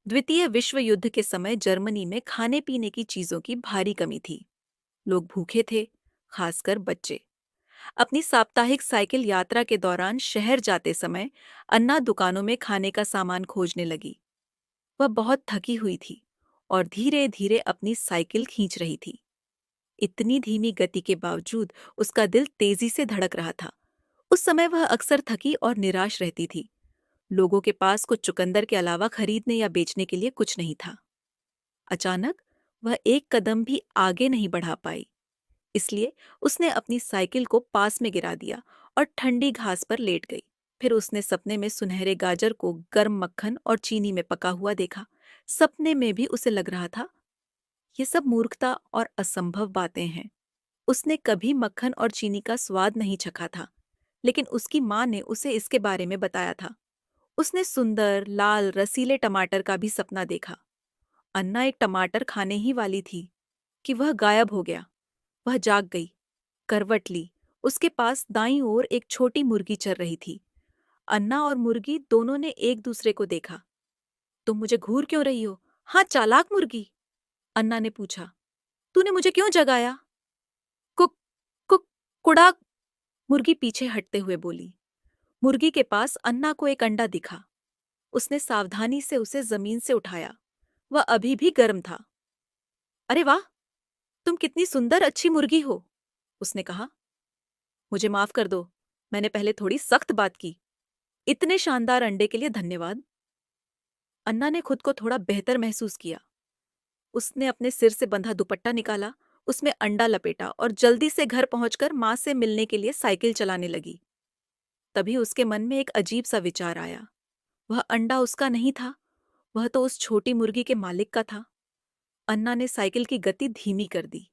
द्वितीय विश्व युद्ध के समय जर्मनी में खाने पीने की चीजों की भारी कमी थी। लोग भूखे थे, खासकर बच्चे। अपनी साप्ताहिक साइकिल यात्रा के दौरान शहर जाते समय अन्ना दुकानों में खाने का सामान खोजने लगी। वह बहुत थकी हुई थी और धीरे धीरे अपनी साइकिल खींच रही थी। इतनी धीमी गति के बावजूद उसका दिल तेजी से धड़क रहा था। उस समय वह अक्सर थकी और निराश रहती थी। लोगों के पास कुछ चुकंदर के अलावा खरीदने या बेचने के लिए कुछ नहीं था। अचानक वह एक कदम भी आगे नहीं बढ़ा पाई। इसलिए उसने अपनी साइकिल को पास में गिरा दिया और ठंडी घास पर लेट गई। फिर उसने सपने में सुनहरे गाजर को गर्म मक्खन और चीनी में पका हुआ देखा। सपने में भी उसे लग रहा था, ये सब मूर्खता और असंभव बातें हैं। उसने कभी मक्खन और चीनी का स्वाद नहीं चखा था, लेकिन उसकी माँ ने उसे इसके बारे में बताया था। उसने सुंदर लाल रसीले टमाटर का भी सपना देखा। अन्ना एक टमाटर खाने ही वाली थी कि वह गायब हो गया। वह जाग गई, करवट ली। उसके पास दाईं ओर एक छोटी मुर्गी चर रही थी। अन्ना और मुर्गी दोनों ने एक दूसरे को देखा। तुम मुझे घूर क्यों रही हो? हाँ, चालाक मुर्गी, अन्ना ने पूछा। तूने मुझे क्यों जगाया? कुक कुक कुड़ाक, मुर्गी पीछे हटते हुए बोली। मुर्गी के पास अन्ना को एक अंडा दिखा। उसने सावधानी से उसे जमीन से उठाया। वह अभी भी गर्म था। अरे वाह, तुम कितनी सुंदर अच्छी मुर्गी हो, उसने कहा। मुझे माफ कर दो, मैंने पहले थोड़ी सख्त बात की। इतने शानदार अंडे के लिए धन्यवाद। अन्ना ने खुद को थोड़ा बेहतर महसूस किया। उसने अपने सिर से बंधा दुपट्टा निकाला, उसमें अंडा लपेटा और जल्दी से घर पहुंचकर माँ से मिलने के लिए साइकिल चलाने लगी। तभी उसके मन में एक अजीब सा विचार आया। वह अंडा उसका नहीं था, वह तो उस छोटी मुर्गी के मालिक का था। अन्ना ने साइकिल की गति धीमी कर दी।